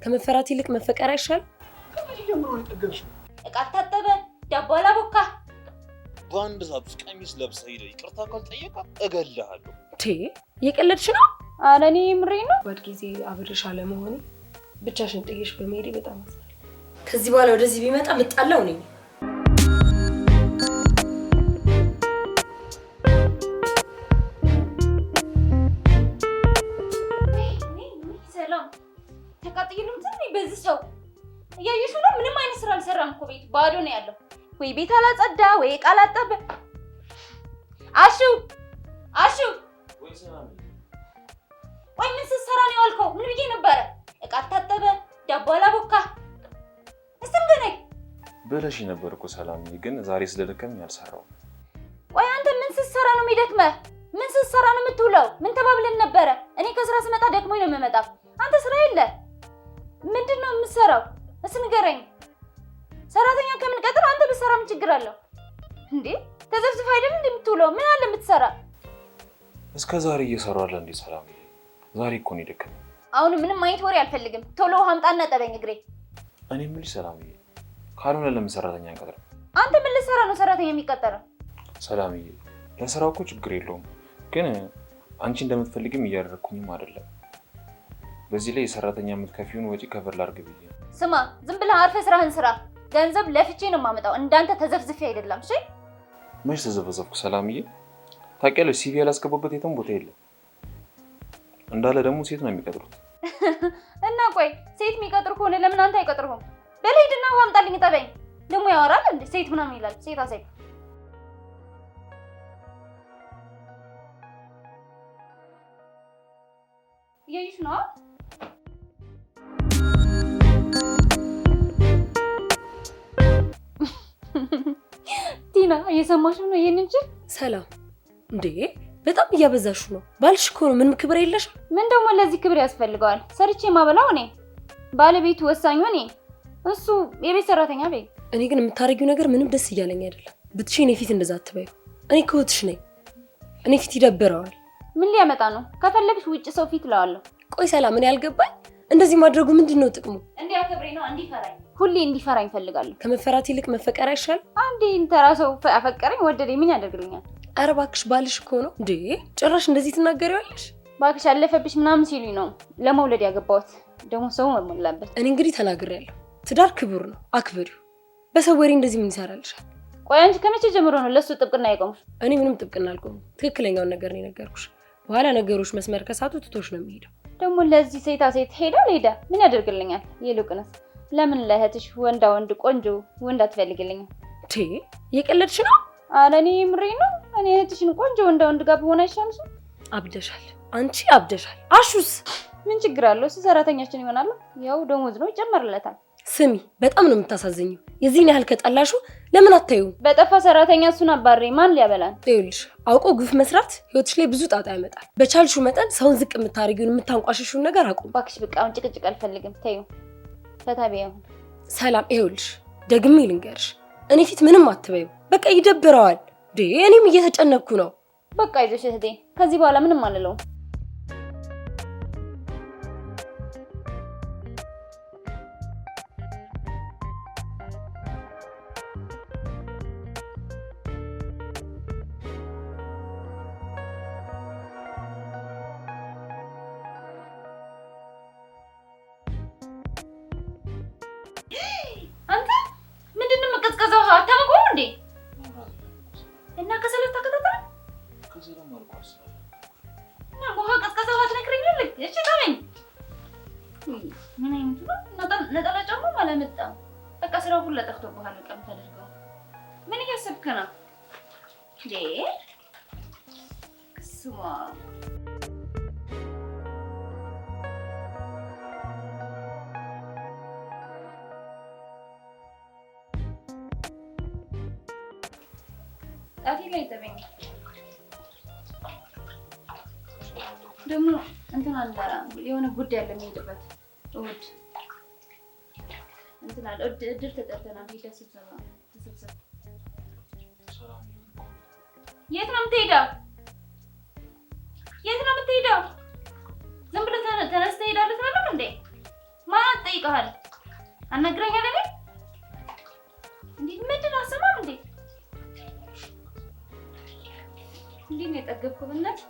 ከመፈራት ይልቅ መፈቀር አይሻል? ከዚህ ጀምሮ ነው የጠገብሽው። እቃ ታጠበ፣ ዳቦ አላቦካ። በአንድ ሰዓት ውስጥ ቀሚስ ለብሰህ ሄደህ ይቅርታ ካልጠየቃት እገልሃለሁ። እየቀለድሽ ነው? ኧረ እኔ የምሬን ነው። ባድ ጊዜ አብሬሽ አለመሆኔ ብቻሽን ጥዬሽ በመሄዴ በጣም አዝናለሁ። ከዚህ በኋላ ወደዚህ ቢመጣ ምጣላው ነኝ። ሰላም ተቃጥይልም ትንሽ በዚህ ሰው እያየሽ ነው። ምንም አይነት ስራ አልሰራም እኮ ቤት ባዶ ነው ያለው። ወይ ቤት አላጸዳ ወይ ዕቃ አላጠበ። አሹ ወይ ሰላም ወይ ምን ስትሰራ ነው ያልከው? ምን ብዬ ነበረ? ዕቃ ታጠበ፣ ዳቦ አላቦካ። እስተንገነኝ በለሽ ነበር እኮ ሰላም፣ ግን ዛሬ ስለደከመኝ አልሰራው። ወይ አንተ ምን ስትሰራ ነው የሚደክመህ? ምን ስትሰራ ነው የምትውለው? ምን ተባብለን ነበረ? እኔ ከስራ ስመጣ ደክሞኝ ነው የምመጣው። አንተ ስራ የለ ምንድነው የምትሰራው? እስንገረኝ። ሰራተኛ ከምን ቀጥር አንተ ብትሰራ ምን ችግር አለው እንዴ? ተዘፍዝፍ አይደል እንደምትውለው? ምን አለ የምትሰራ? እስከ ዛሬ እየሰራሁ አይደል እንዴ ሰላም? ዛሬ እኮ ነው የደከመኝ። አሁን ምንም አይነት ወሬ አልፈልግም። ቶሎ ሀምጣና ጠበኝ እግሬ። እኔ ምን ሰላምዬ፣ ካልሆነ ለምን ሰራተኛ አንቀጥር? አንተ ምን ልትሰራ ነው ሰራተኛ የሚቀጠረው? ሰላምዬ፣ ለስራው እኮ ችግር የለውም፣ ግን አንቺ እንደምትፈልጊም እያደረኩኝም አይደለም። በዚህ ላይ የሰራተኛ የምትከፊውን ወጪ ከቨር ላድርግ ብዬ። ስማ፣ ዝም ብለህ አርፈህ ስራህን ስራ። ገንዘብ ለፍቼ ነው የማመጣው፣ እንዳንተ ተዘፍዝፌ አይደለም። እሺ? መች ተዘፈዘፍኩ ሰላምዬ? ታውቂያለሽ፣ ሲቪ ያላስገባበት የትም ቦታ የለም። እንዳለ ደግሞ ሴት ነው የሚቀጥሩት። እና ቆይ ሴት የሚቀጥሩ ከሆነ ለምን አንተ አይቀጥሩህም? በለይድና ውሃ አምጣልኝ ጠበኝ። ደግሞ ያወራል እንዴ ሴት ምናምን ይላል። ሴታ ሴት እያየሽ ነው። ቲና እየሰማሽ ነው? ይሄንን ሰላም እንዴ በጣም እያበዛሽ ነው። ባልሽ እኮ ነው። ምንም ክብር የለሽ? ምን ደግሞ ለዚህ ክብር ያስፈልገዋል? ሰርቼ ማበላው እኔ፣ ባለቤቱ ወሳኙ እኔ፣ እሱ የቤት ሰራተኛ በይ። እኔ ግን የምታረጊው ነገር ምንም ደስ እያለኝ አይደለም። ብትሽ እኔ ፊት እንደዛ አትበይው። እኔ ከወትሽ ነኝ። እኔ ፊት ይደብረዋል። ምን ሊያመጣ ነው? ከፈለግሽ ውጭ ሰው ፊት ላዋለሁ። ቆይ ሰላም፣ እኔ ያልገባኝ እንደዚህ ማድረጉ ምንድነው ጥቅሙ? እንዲያከብሬ ነው፣ እንዲፈራኝ። ሁሌ እንዲፈራኝ ፈልጋለሁ። ከመፈራት ይልቅ መፈቀር አይሻል? አንዴ እንተራ ሰው አፈቀረኝ ወደደኝ ምን ያደርግልኛል? ኧረ እባክሽ ባልሽ እኮ ነው እንዴ! ጭራሽ እንደዚህ ትናገሪዋለሽ? እባክሽ አለፈብሽ ምናምን ሲሉኝ ነው ለመውለድ ያገባሁት። ደግሞ ሰው መሞላበት። እኔ እንግዲህ ተናግሬያለሁ። ትዳር ክቡር ነው፣ አክብሪው። በሰው ወሬ እንደዚህ ምን ይሰራልሻል? ቆይ አንቺ ከመቼ ጀምሮ ነው ለሱ ጥብቅና ያቆምሽ? እኔ ምንም ጥብቅና አልቆምም። ትክክለኛውን ነገር ነው የነገርኩሽ። በኋላ ነገሮች መስመር ከሳቱ ትቶሽ ነው የሚሄደው። ደግሞ ለዚህ ሴታ ሴት ሄዳ ምን ያደርግልኛል? ይልቁንስ ለምን ለእህትሽ ወንዳ ወንድ ቆንጆ ወንድ አትፈልግልኝም? እየቀለድሽ ነው? ኧረ እኔ የምሬን ነው። እኔ እህትሽን ቆንጆ ወንዳ ወንድ ጋር ብሆን አይሻልሽም? አብደሻል፣ አንቺ አብደሻል። አሹስ ምን ችግር አለው? እሱ ሰራተኛችን ይሆናል። ያው ደሞዝ ነው ይጨመርለታል። ስሚ፣ በጣም ነው የምታሳዝኘው። የዚህን ያህል ከጣላሹ ለምን አታዩም? በጠፋ ሰራተኛ እሱን አባሬ ማን ሊያበላን? ይኸውልሽ፣ አውቆ ግፍ መስራት ህይወትሽ ላይ ብዙ ጣጣ ያመጣል። በቻልሹ መጠን ሰውን ዝቅ የምታደርጊውን የምታንቋሽሹን ነገር አቁም። እባክሽ በቃ አሁን ጭቅጭቅ አልፈልግም። ተይው፣ ፈታ ቢያው። ሰላም፣ ይኸውልሽ ደግሜ ልንገርሽ፣ እኔ ፊት ምንም አትበይው። በቃ ይደብረዋል። እኔም እየተጨነኩ ነው። በቃ ይዘሽ እህቴ፣ ከዚህ በኋላ ምንም አንለውም። አንተ ምንድነው መቀዝቀዛው? አታውቀውም እንዴ? እና ከሰላት ተከታተለ ከሰላም አልቋስ እና ውሃ ቀዝቀዛው አትነግረኛለህ? እሺ ታመኝ። ምን አይነቱ ነው? ነጠላ ጫማ አላመጣም። በቃ ስራው ሁሉ ጠፍቶብሃል። በቃ ተደርገው ምን እያሰብክ ነው እንዴ? ስማ ጣፊ ላይ ተበኝ ደግሞ እንትን አለ የሆነ ጉዳይ አለ የሚሄድበት እሑድ እንትን አለ እድር ተጠርተናል። ሄደህ ስብሰባ ተሰብሰብ። የት ነው የምትሄደው? የት ነው የምትሄደው? ዝም ብለህ ተነስተህ ሄዳለህ ትላለህ እንዴ? ማን ጠይቀሃል? አናግረኛል አይደል? እንዴ ምንድን አሰማም እንዴ? እንዴ ነው የጠገብኩት በእናትህ?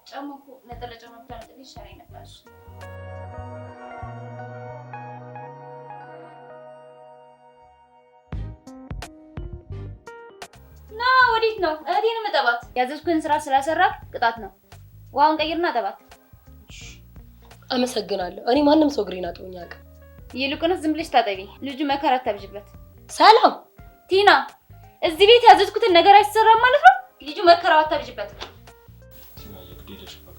ጫማው እኮ ነጠላ ጫማ ብታመጣልኝ ይሻለኝ ነበር። ና ወዴት ነው? እህቴን መጠባት። ያዘዝኩህን ስራ ስላሰራክ ቅጣት ነው። ውሃውን ቀይርና ጠባት። አመሰግናለሁ። እኔ ማንም ሰው እግሬን አጥቦኝ አያውቅም። ይልቁንስ ዝም ብለሽ ታጠቢ። ልጁ መከራ አታብዥበት። ሰላም ቲና፣ እዚህ ቤት ያዘዝኩትን ነገር አይሰራም ማለት ነው? ልጁ መከራ አታብዥበት። ቲና የግዴለሽ በቃ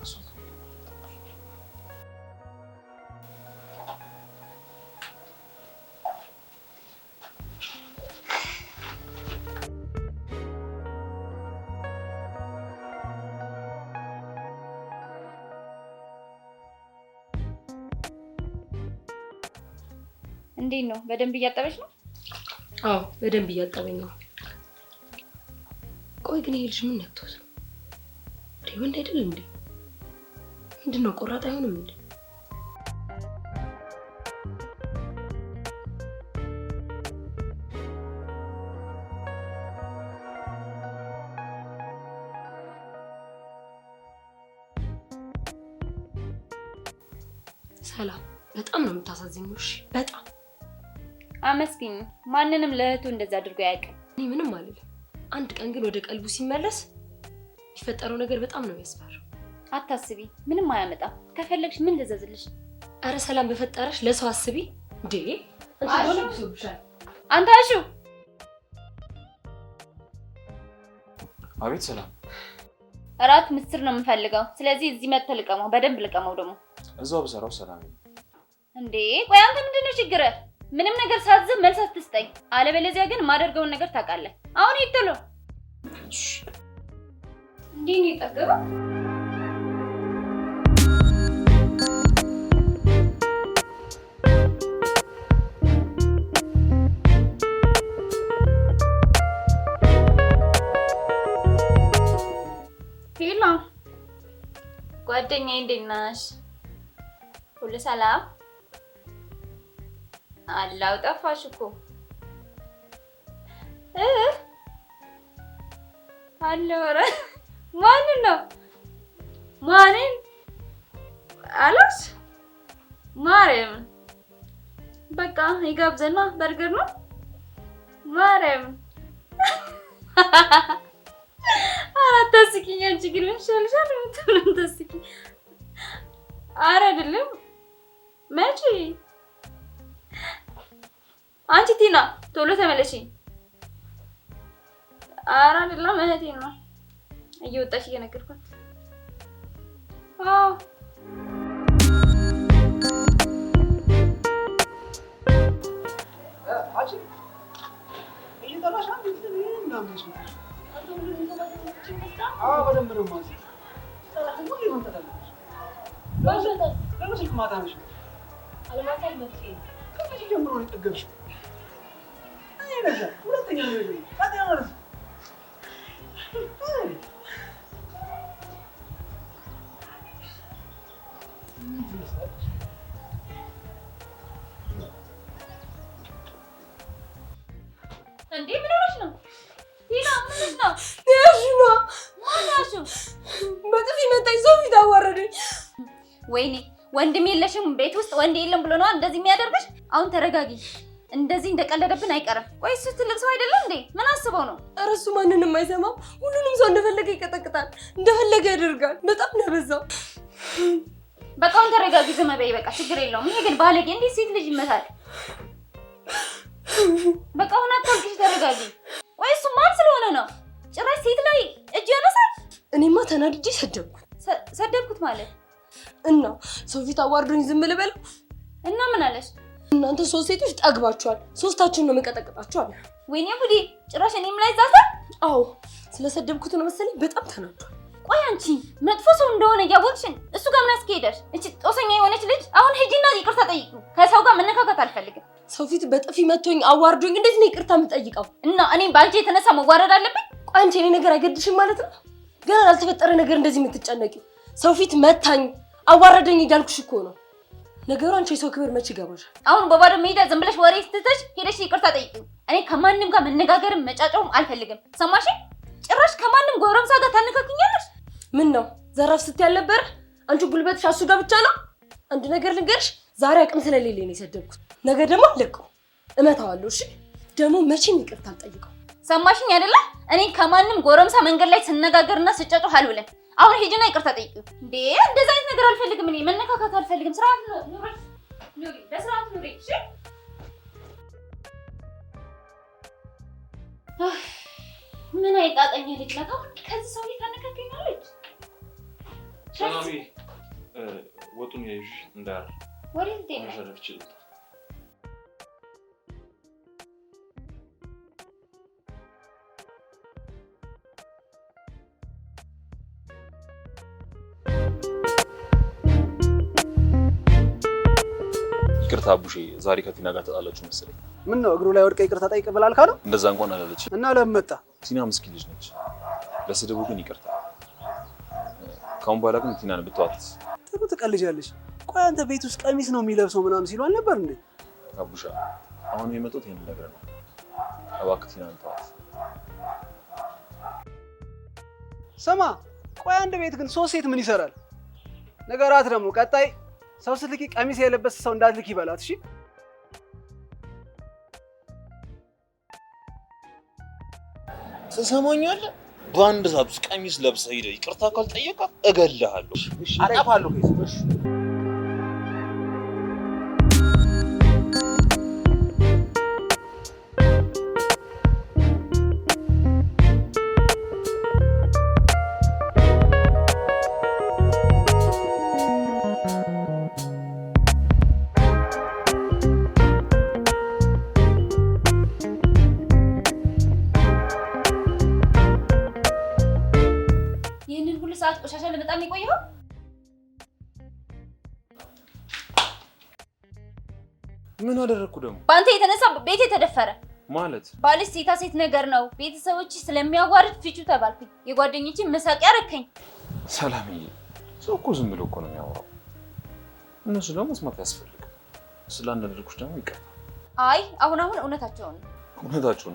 እንዴት ነው? በደንብ እያጠበች ነው? አዎ በደንብ እያጠበኝ ነው። ቆይ ግን ይሄ ልጅ ምን ነክቶት ነው? ወንድ አይደል እንዴ? ምንድነው ቆራጥ አይሆንም እንዴ? ሰላም በጣም ነው የምታሳዝኘው። እሺ በጣም አመስግኝ። ማንንም ለእህቱ እንደዛ አድርጎ አያውቅም። እኔ ምንም አልልም። አንድ ቀን ግን ወደ ቀልቡ ሲመለስ የሚፈጠረው ነገር በጣም ነው የሚያስፈራው። አታስቢ፣ ምንም አያመጣም። ከፈለግሽ ምን ልዘዝልሽ? አረ ሰላም በፈጠረሽ ለሰው አስቢ እንዴ! አንተ አሹ! አቤት ሰላም። እራት ምስር ነው የምፈልገው። ስለዚህ እዚህ መጥተህ ልቀመው፣ በደንብ ልቀመው። ደግሞ እዛው በሰራው ሰላም እንዴ! ቆይ አንተ ምንድነው ችግርህ? ምንም ነገር ሳዝዝ መልስ አትስጠኝ። አለበለዚያ ግን ማደርገውን ነገር ታውቃለህ። አሁን ይጥሉ እንዴ ነው የጠገበው? ሄሎ ጓደኛዬ፣ እንዴት ነሽ? ሁሉ ሰላም? አላው ጠፋሽ እኮ አለው። ኧረ ማንን ነው? ማንን አላስ? ማርያም በቃ ይጋብዘና በርገር ነው ማርያም። አራት ታስቂኝ። አንቺ ግን ምን ሻልሻል? ምን ታስቂኝ? ኧረ አይደለም። መቼ? አንቺ ቲና ቶሎ ተመለሺ። ኧረ አይደለም እህቴ ነው እየወጣች እየነገርኳት። አዎ አጂ እየጠራሽ አንዴ ምናምን ነው። አዎ በደንብ ነው ማለት ነው። ሁሌ መምጣት አለብሽ። ለምን ስልክ ማታ ነሽ? አለማታል መጥቼ ከመቼ ጀምሮ ነው የጠገብሽው? እኔ ነገር ሁለተኛ ነው ታዲያ ማለት ነው። እንዴ ምን ሆነሽ ነው? ቲና ምን ሆነሽ ነው? ያሽና ማናሹ በጥፊ መታኝ። ሰው ፊት አዋረደኝ። ወይኔ ወንድም የለሽም ቤት ውስጥ ወንድ የለም ብሎ ነው እንደዚህ የሚያደርግሽ? አሁን ተረጋጊ። እንደዚህ እንደቀለደብን አይቀርም። ወይ እሱ ትልቅ ሰው አይደለም እንዴ? ምን አስበው ነው? ኧረ እሱ ማንንም አይሰማም። ሁሉንም ሰው እንደፈለገ ይቀጠቅጣል፣ እንደፈለገ ያደርጋል። በጣም ነው ያበዛው። በቃ አሁን ተረጋጊ፣ ዝም በይ። በቃ ችግር የለውም። ይሄ ግን ባለጌ እንዴት ሴት ልጅ ይመታል? በቃ አሁን አታልቅሽ፣ ተረጋጊ። ወይ እሱ ማን ስለሆነ ነው ጭራሽ ሴት ላይ እጅ ያነሳል? እኔማ ተናድጄ ሰደብኩት። ሰደብኩት ማለት እና ሰው ፊት አዋርዶኝ ዝም ልበል? እና ምን አለሽ? እናንተ ሶስት ሴቶች ጠግባችኋል፣ ሶስታችሁን ነው የምንቀጠቅጣችሁ አለ። ወይኔ ጉዴ! ጭራሽ እኔም ላይ ዛታ። አዎ ስለሰደብኩት ነው መሰለኝ በጣም ተናዷል። ቆይ አንቺ መጥፎ ሰው እንደሆነ እያወቅሽ እሱ ጋር ምን አስከሄደሽ? እቺ ጦሰኛ የሆነች ልጅ አሁን ሂጂና ይቅርታ ጠይቂ። ከሰው ጋር መነካካት አልፈልግም። ሰው ፊት በጥፊ መቶኝ አዋርዶኝ እንዴት ነው ይቅርታ የምጠይቀው? እና እኔም ባንቺ የተነሳ መዋረድ አለብኝ? ቆይ አንቺ እኔ ነገር አይገድሽም ማለት ነው? ገና ላልተፈጠረ ነገር እንደዚህ የምትጨነቂው? ሰው ፊት መታኝ አዋረደኝ እያልኩሽ እኮ ነው። ነገሩ አንቺ የሰው ክብር መች ይገባሻል? አሁን በባዶ ሜዳ ዝም ብለሽ ወሬ ስትተሽ ሄደሽ ይቅርታ ጠይቂው። እኔ ከማንም ጋር መነጋገርም መጫጫውም አልፈልግም። ሰማሽ? ጭራሽ ከማንም ጎረምሳ ጋር ታነካክኛለሽ። ምን ነው ዘራፍ ስትይ አልነበረ? አንቺ ጉልበትሽ እሱ ጋር ብቻ ነው። አንድ ነገር ልንገርሽ፣ ዛሬ አቅም ስለሌለኝ ነው የሰደብኩት። ነገ ደግሞ አለቀው እመታዋለሁ። እሺ ደግሞ መቼም ይቅርታ አልጠይቀው። ሰማሽኝ አይደለ? እኔ ከማንም ጎረምሳ መንገድ ላይ ስነጋገርና ስጫጫው አልውልም። አሁን ሂጂና ይቅርታ ጠይቂው። እንዴ እንደዛ አይነት ነገር አልፈልግም። እኔ መነካካት አልፈልግም። ስርዓት ኑሪ፣ በስርዓት ኑሪ። እሺ ምን አይጣጠኝ ልጅ ናት። አሁን ከዚህ ሰው ታነካከኛለች። ሰላም ወጡን ያይሽ እንዳር ወዴት ደም መሸረፍ ይችላል። ይቅርታ አቡሼ፣ ዛሬ ከቲና ጋር ተጣላችሁ መሰለኝ። ምን ነው እግሩ ላይ ወድቀ ይቅርታ ጠይቅ ብላል ካለው? እንደዛ እንኳን አላለች እና ለምን መጣ? ቲና ምስኪን ልጅ ነች። ለስድቡ ግን ይቅርታ። ካሁን በኋላ ግን ቲናን ብትዋት። ጥሩ ትቀልጃለሽ። ቆይ አንተ ቤት ውስጥ ቀሚስ ነው የሚለብሰው ምናምን ሲሉ አልነበር እንዴ? አቡሻ፣ አሁን የመጡት ይሄን ነገር ነው። እባክህ ቲናን ተዋት። ስማ፣ ቆይ አንድ ቤት ግን ሶስት ሴት ምን ይሰራል? ነገራት ደግሞ ቀጣይ ሰው ስትልኪ ቀሚስ የለበሰ ሰው እንዳትልኪ ይበላት። እሺ ትሰማኛለህ? በአንድ ሰዓት ውስጥ ቀሚስ ለብሰህ ሄደህ ይቅርታ ካልጠየቀ እገልሃለሁ። እሺ አጠፋለሁ። እሺ ቆሻሻ ለመጣም ይቆየው። ምን አደረኩ ደግሞ? ባንተ የተነሳ ቤቴ ተደፈረ ማለት ባልሽ ሴት ነገር ነው። ቤተሰቦች ስለሚያዋርድ ፍቹ ተባልኩኝ። የጓደኞቼ መሳቂያ ረከኝ። ሰላምዬ፣ ሰው እኮ ዝም ብሎ እኮ ነው የሚያወራው። እነሱ ደግሞ መስማት ያስፈልጋል። ስላንደረኩሽ ደግሞ ይቀር። አይ አሁን እውነታቸውን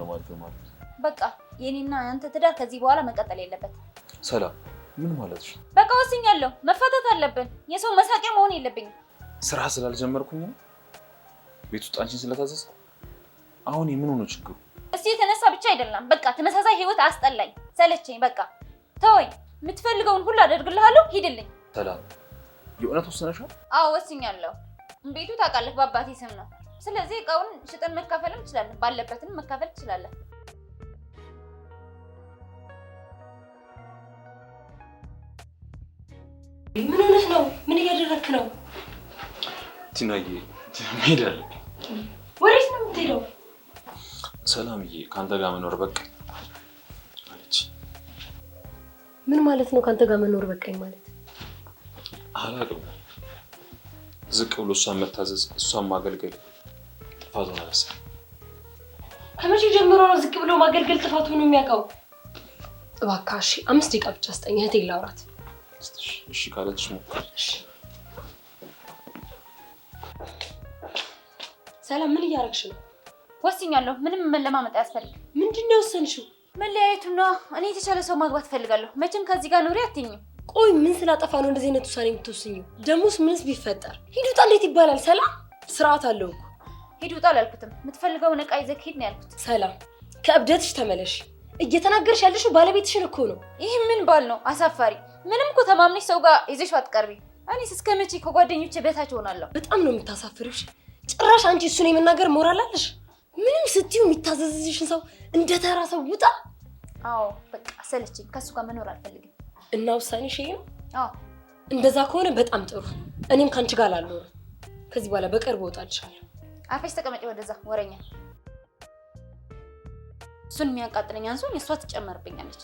ነው ማለት ነው። በቃ የኔና ያንተ ትዳር ከዚህ በኋላ መቀጠል የለበትም። ሰላም ምን ማለትሽ? በቃ ወስኛለሁ። መፋታት አለብን። የሰው መሳቂያ መሆን የለብኝም። ስራ ስላልጀመርኩኝ ነው ቤት ውስጥ አንቺን ስለታዘዝኩ። አሁን የምን ሆነ ችግሩ? እስቲ የተነሳ ብቻ አይደለም። በቃ ተመሳሳይ ህይወት አስጠላኝ፣ ሰለቸኝ። በቃ ተወኝ። የምትፈልገውን ሁሉ አደርግልሃለሁ። ሂድልኝ። ሰላም የእውነት ወሰነሻል? አዎ ወስኛለሁ። ቤቱ ታውቃለህ በአባቴ ስም ነው። ስለዚህ እቃውን ሽጠን መካፈልም እንችላለን። ባለበትም መካፈል እንችላለን። ምን ሆነሽ ነው? ምን እያደረክ ነው? ቲናዬ መሄድ አለብኝ። ወዴት ነው የምትሄደው? ሰላምዬ ከአንተ ጋር መኖር በቃኝ አለች። ምን ማለት ነው ከአንተ ጋር መኖር በቃኝ ማለት? አላውቅም። ዝቅ ብሎ እሷን መታዘዝ፣ እሷን ማገልገል ጥፋቱ ነው መሰለኝ። ከመቼ ጀምሮ ነው ዝቅ ብሎ ማገልገል ጥፋቱ ነው የሚያውቀው? እባክህ እሺ 5 ደቂቃ ብቻ ስጠኝ፣ እህቴን ላውራት። እሺ ካለችሽ ሞክሪ። ሰላም ምን እያደረግሽ ነው? ወስኛለሁ። ምንም መለማመጥ አያስፈልግም። ምንድን ነው የወሰንሽው? መለያየቱ ነው። እኔ የተሻለ ሰው ማግባት ፈልጋለሁ። መቼም ከዚህ ጋር ኑሪ አትይኝም። ቆይ ምን ስላጠፋ ነው እንደዚህ አይነት ውሳኔ የምትወስኚው? ደሞስ ምንስ ቢፈጠር? ሂድ ውጣ እንዴት ይባላል? ሰላም ስርዓት አለው እኮ። ሂድ ውጣ አላልኩትም። የምትፈልገውን ዕቃ ይዘህ ሂድ ነው ያልኩት። ሰላም ከእብደትሽ ተመለሽ። እየተናገርሽ ያለሽው ባለቤትሽን እኮ ነው። ይህ ምን ባል ነው? አሳፋሪ። ምንም እኮ ተማምነሽ ሰው ጋር ይዘሽው አትቀርቢ። እኔስ እስከ መቼ ከጓደኞቼ በታች ሆናለሁ? በጣም ነው የምታሳፍሪው። ጭራሽ አንቺ እሱን የመናገር ሞራል አለሽ? ምንም ስትዩ የሚታዘዝሽን ሰው እንደ ተራ ሰው ውጣ። አዎ በቃ ሰለችኝ። ከሱ ጋር መኖር አልፈልግም። እና ውሳኔሽ ይሄ ነው? አዎ እንደዛ ከሆነ በጣም ጥሩ። እኔም ካንቺ ጋር አልኖርም። ከዚህ በኋላ በቅርብ እወጣልሻለሁ። አርፈሽ ተቀመጪ። ወደዛ ወረኛ። እሱን የሚያቃጥለኝ አንሶኝ እሷ ትጨመርብኛለች።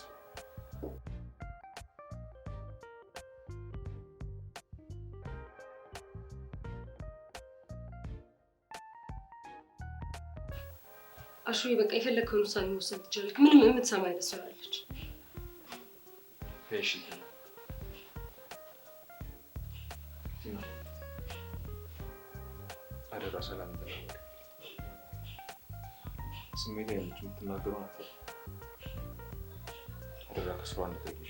አሹዬ በቃ የፈለግከውን ውሳኔ መውሰድ ትችላለህ። ምንም የምትሰማ አይነት ሰው አለች። እሺ አደራ ሰላም ተናገር። ስሜት ያለች የምትናገረው ናት። አደራ ከስሯ እንዳትሄጂ።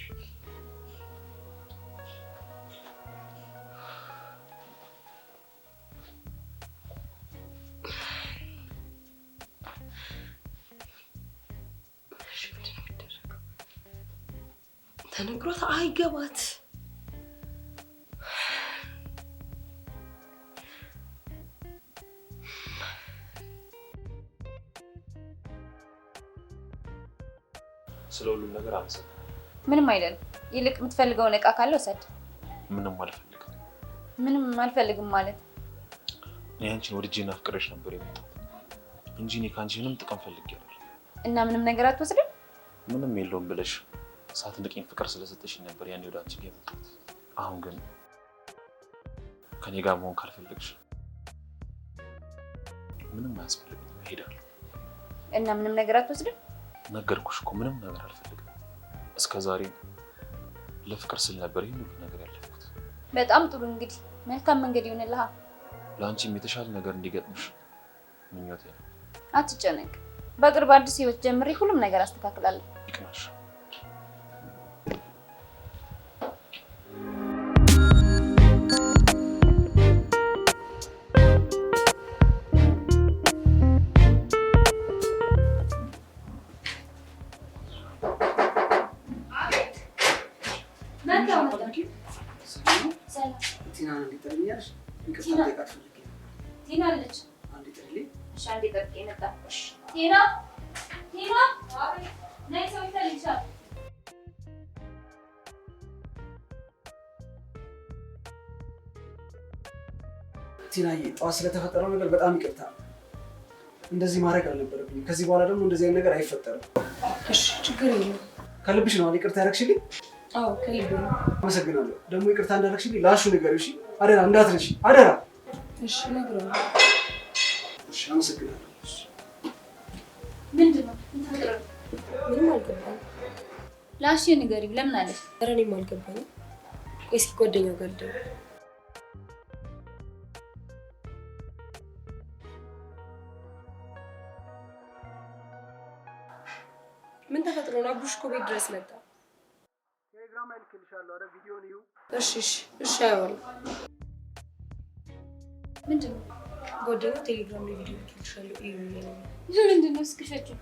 ተነግሯት አይገባት። ስለ ሁሉም ነገር አመሰግናለሁ። ምንም አይደለም። ይልቅ የምትፈልገውን እቃ ካለ ውሰድ። ምንም አልፈልግም። ምንም አልፈልግም ማለት? እኔ አንቺን ወድጄና ፍቅሬሽ ነበር የመጣሁት እንጂ እኔ ከአንቺ ምንም ጥቅም ፈልጌ አይደለም። እና ምንም ነገር አትወስድም? ምንም የለውም ብለሽ ሳትንቂኝ ፍቅር ስለሰጠሽኝ ነበር ያኔ ወደ አንቺ የመጣሁት። አሁን ግን ከኔ ጋር መሆን ካልፈለግሽ ምንም አያስፈልግም፣ እሄዳለሁ። እና ምንም ነገር አትወስድም? ነገርኩሽ እኮ ምንም ነገር አልፈልግም። እስከዛሬ ለፍቅር ስል ነበር ይሄን ሁሉ ነገር ያለፍኩት። በጣም ጥሩ። እንግዲህ መልካም መንገድ ይሁንልህ። ለአንቺም የተሻለ ነገር እንዲገጥምሽ ምኞቴ ነው። አትጨነቅ። በቅርብ አዲስ ህይወት ጀምሬ ሁሉም ነገር አስተካክላለሁ። ይቅናሽ። ቲና አለች። እሺ አንዴ ጠብቄ መጣ። ቲና ቲና ነይ፣ ሰው ይፈልግሻል። ቲናዬ፣ ጠዋት ስለተፈጠረው ነገር በጣም ይቅርታ። እንደዚህ ማድረግ አልነበረብኝም። ከዚህ በኋላ ደግሞ እንደዚህ አይነት ነገር አይፈጠርም። እሺ ችግር የለም። ከልብሽ ነው ይቅርታ ያደረግሽልኝ? አዎ ከልቤ ነው። አመሰግናለሁ። ደግሞ ይቅርታ እንዳደረግሽልኝ ላሹ ነገር እሺ፣ አደራ እንዳትረሺ፣ አደራ። እሺ እነግረዋለሁ። እሺ አመሰግናለሁ። ምንድን ነው የምትፈጥረው? ምንም አልገባኝም። ላሽ ንገሪው። ለምን አለሽ? ኧረ እኔም አልገባኝም። ቆይ እስኪ ጓደኛው ጋር ልደውል። ምን ተፈጥሮ ነው? አብሩሽ እኮ ቤት ድረስ መጣ። ቴሌግራም ላይ ልክልሻለሁ። አረ ቪዲዮን ይዩ። እሺ አየዋለሁ። ምንድን ነው? ጓደኛው ቴሌግራም ላይ ቪዲዮ ልክልሻለሁ እዩ ነው። ምንድን ነው? እስክፈችው።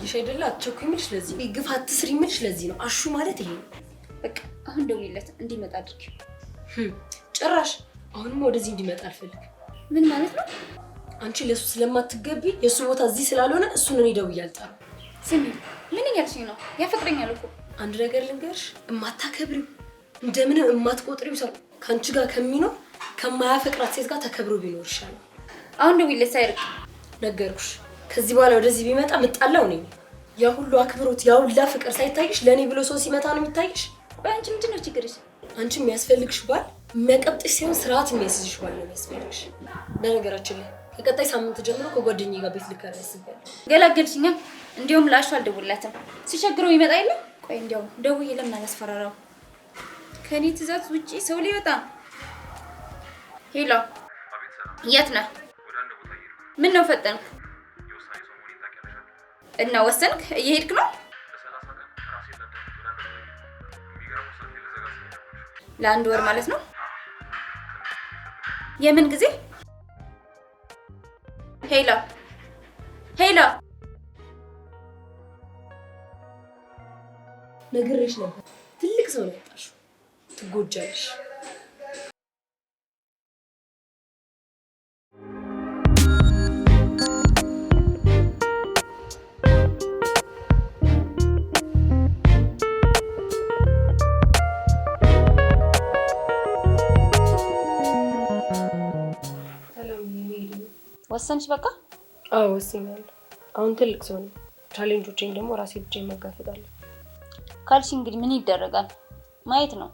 ይሽ አይደለ አትቸኩኝ የምልሽ ለዚህ ነው። ግፍ አትስሪ የምልሽ ለዚህ ነው። አሹ ማለት ይሄ ነው። በቃ አሁን ደውይለት እንዲመጣ አድርጊ። ጭራሽ አሁንም ወደዚህ እንዲመጣ አልፈልግም። ምን ማለት ነው? አንቺ ለሱ ስለማትገቢ የሱ ቦታ እዚህ ስላልሆነ እሱን እኔ ደውዬ አልጠራም። ስሚ፣ ምን እያልሽኝ ነው? ያፈቅረኛል እኮ። አንድ ነገር ልንገርሽ፣ እማታከብሪው እንደምንም እማትቆጥሪው ሰው ከአንቺ ጋር ከሚኖር ከማያፈቅራት ሴት ጋር ተከብሮ ቢኖር ይሻላል። አሁን ደውይለት ሳይርቅ። ነገርኩሽ፣ ከዚህ በኋላ ወደዚህ ቢመጣ ምጣላው ነኝ። ያ ሁሉ አክብሮት ያ ሁላ ፍቅር ሳይታይሽ ለኔ ብሎ ሰው ሲመታ ነው የሚታይሽ? በአንቺ ምንድን ነው ችግርሽ? አንቺ የሚያስፈልግሽ ባል የሚያቀብጥሽ ሲሆን ስርዓት የሚያስይዝሽ ባል ነው የሚያስፈልግሽ። በነገራችን ላይ ከቀጣይ ሳምንት ጀምሮ ከጓደኛዬ ጋር ቤት ልከራ ያስባል። ገላገልሽኛ። እንዲያውም ላሹ አልደውልላትም። ሲቸግረው ይመጣ የለ። ቆይ እንዲያውም ደውዬ ለምን አላስፈራራው? ከኔ ትእዛዝ ውጪ ሰው ሊወጣ። ሄሎ፣ የት ነህ? ምን ነው ፈጠንክ? እና ወሰንክ? እየሄድክ ነው? ለአንድ ወር ማለት ነው? የምን ጊዜ? ሄሎ ሄሎ፣ ነግሬሽ ነበር። ትልቅ ሰው ነው ያጣሽው። ትጎጃለሽ። ወሰንሽ? በቃ አዎ ወስኛለሁ። አሁን ትልቅ ሰው ነኝ። ቻሌንጆቼን ደግሞ ራሴ ብቻዬን መጋፈጣለሁ። ካልሽ እንግዲህ ምን ይደረጋል? ማየት ነው።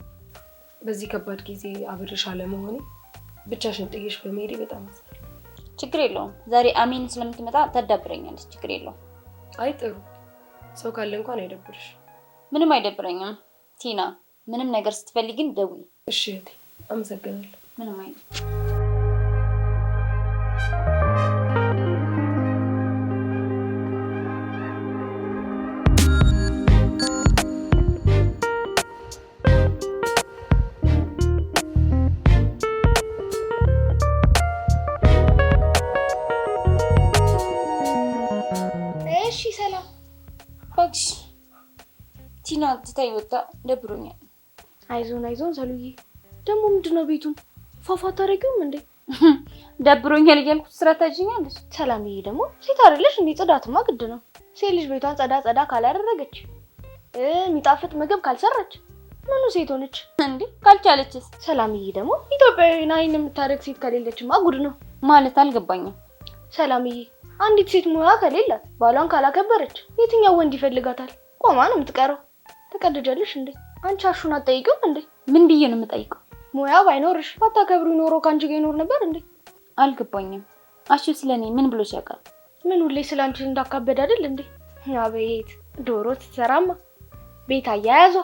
በዚህ ከባድ ጊዜ አብሬሽ አለመሆኔ ብቻሽን ጥዬሽ በመሄዴ በጣም አዝናለሁ። ችግር የለውም። ዛሬ አሜን ስለምትመጣ ታዳብረኛለች። ችግር የለውም። አይ ጥሩ ሰው ካለ እንኳን አይደብርሽ። ምንም አይደብረኝም ቲና። ምንም ነገር ስትፈልጊን ደውይ። እሺ እህቴ አመሰግናለሁ። ምንም አይደል። እሺ ሰላም እባክሽ ቲና ትታይ ወጣ ደብሮኛል። አይዞን ሰሉዬ። ደግሞ ምንድነው ቤቱን ፏፏ ታደርጊውም እንዴ? ደብሮኛል እያልኩት ስራ ታጅኛለሽ። ሰላምዬ ደግሞ ሴት አይደለሽ እንዴ? ጽዳትማ ግድ ነው። ሴት ልጅ ቤቷን ጸዳ ካላደረገች የሚጣፍጥ ምግብ ካልሰራች ምኑ ሴት ሆነች እንዴ? ካልቻለችስ? ሰላምዬ ደግሞ ኢትዮጵያዊና አይን የምታደርግ ሴት ከሌለችማ ጉድ ነው ማለት አልገባኝም። ሰላምዬ አንዲት ሴት ሙያ ከሌላት ባሏን ካላከበረች የትኛው ወንድ ይፈልጋታል? ቆማ ነው የምትቀረው። ተቀደጃለሽ እንዴ? አንቺ አሹን አትጠይቂውም እንዴ? ምን ብዬ ነው የምጠይቀው? ሙያ ባይኖርሽ ባታከብሩ ኖሮ ካንቺ ጋር ይኖር ነበር እንዴ? አልገባኝም። አሹ ስለኔ ምን ብሎሽ ያውቃል? ምን ሁሌ ስላንቺ እንዳካበድ አይደል እንዴ? አቤት ዶሮ ትሰራማ ቤት አያያዟ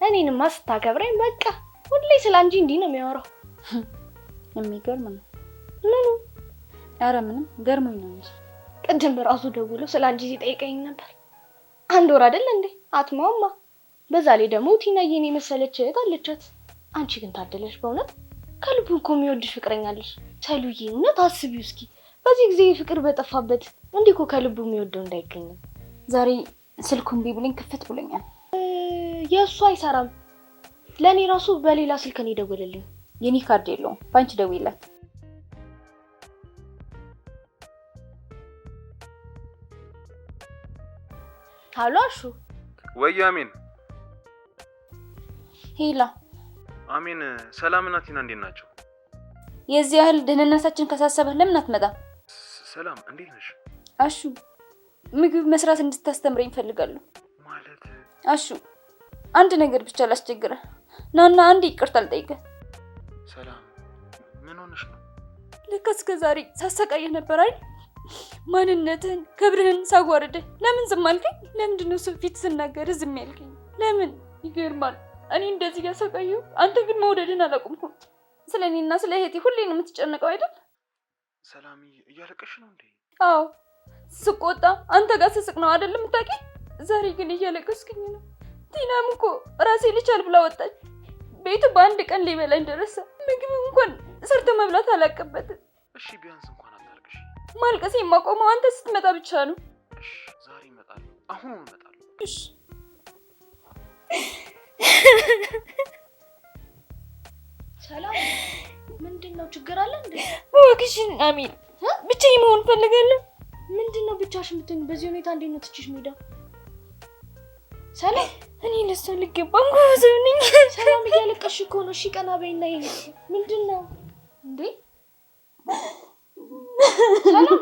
እኔንማ ስታከብረኝ በቃ ሁሌ ስላንቺ እንዲህ ነው የሚያወራው። የሚገርም ነው። ምኑ? ኧረ ምንም ገርሞኝ ነው እንጂ ቅድም ራሱ ደውሎ ስላንቺ ሲጠይቀኝ ነበር። አንድ ወር አይደል እንዴ? አትማውማ። በዛ ላይ ደግሞ ቲናዬን የመሰለች እህት አለቻት። አንቺ ግን ታደለሽ በእውነት። ከልቡ እኮ የሚወድሽ ፍቅረኛለሽ። ሰሉዬ እውነት አስቢው እስኪ። በዚህ ጊዜ ፍቅር በጠፋበት እንዲህ እኮ ከልቡ የሚወደው እንዳይገኝ። ዛሬ ስልኩን ቢብልኝ ክፍት ብሎኛል። የእሱ አይሰራም። ለእኔ ራሱ በሌላ ስልክ ነው የደወለልኝ። የኔ ካርድ የለውም። ባንቺ ደውይላት። ሀሎ አሹ። ወይ አሜን። ሄላ አሜን። ሰላምና ቲና እንዴት ናቸው? የዚህ ያህል ደህንነታችን ከሳሰበህ ለምን አትመጣም? ሰላም እንዴት ነሽ? አሹ ምግብ መስራት እንድታስተምረኝ እፈልጋለሁ። ማለት አሹ አንድ ነገር ብቻ ላስቸግረህ። ናና አንድ ይቅርታ ልጠይቅህ። ሰላም ምን ሆነሽ ነው? ልክ እስከ ዛሬ ሳሰቃየህ ነበር አይደል? ማንነትህን ክብርህን ሳዋርድህ ለምን ዝም አልከኝ? ለምንድን ነው ሰው ፊት ስናገር ዝም ያልከኝ? ለምን? ይገርማል። እኔ እንደዚህ ያሰቃየሁ፣ አንተ ግን መውደድን አላቆምኩም። ስለ እኔና ስለ እህቴ ሁሌ ነው የምትጨነቀው አይደል? ሰላም እያለቀሽ ነው እንዴ? አዎ ስቆጣ አንተ ጋር ስስቅ ነው አይደል የምታውቂኝ? ዛሬ ግን እያለቀስኩኝ ነው። ቲናም እኮ ራሴ ልቻል ብላ ወጣች። ቤቱ በአንድ ቀን ሊበላኝ ደረሰ። ምግብ እንኳን ሰርቶ መብላት አላቀበትም። እሺ ቢያንስ እንኳን አታርቅሽ። ማልቀስ የማቆመው አንተ ስትመጣ ብቻ ነው። እሺ ዛሬ እመጣለሁ፣ አሁን እመጣለሁ። እሺ ሰላም ምንድነው? ችግር አለ እንዴ? እባክሽን አሚን፣ ብቻዬን መሆን ፈልጋለሁ። ምንድነው ብቻሽን የምትሆኚ? በዚህ ሁኔታ እንዴት ነው ትችሽ ሜዳ? ሰላም እኔ ለሷ ልገባም ጎበዝ ነኝ። ሰላም እያለቀሽ እኮ ነው። እሺ ቀና በይና ይሄ ምንድነው እንዴ? ሰላም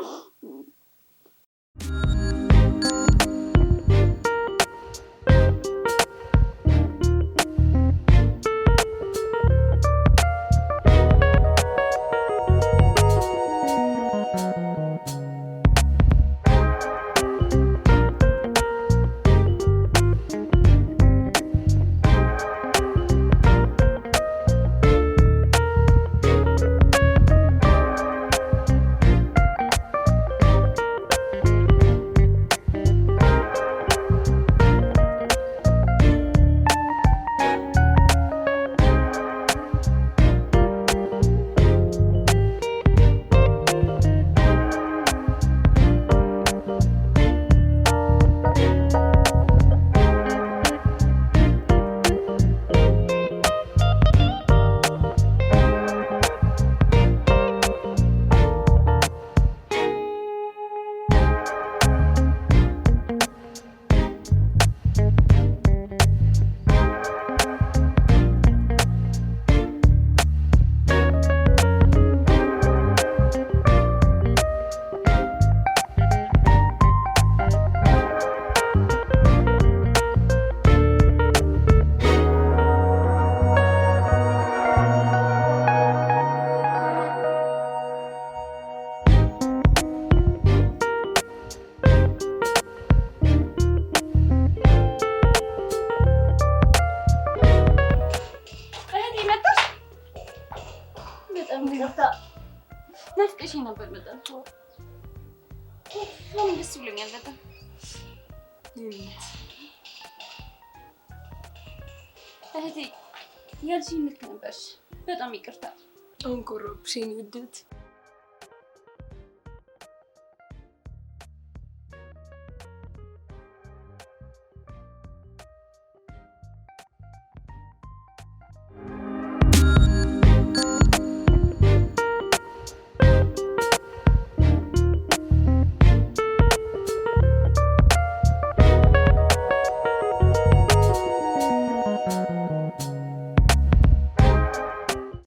ነበር በጣም ደስ ብሎኛል በጣም። እህቴ ያልሽኝ ልክ ነበርሽ። በጣም ይቅርታ። አንኮረብሽ የኔ ውድት።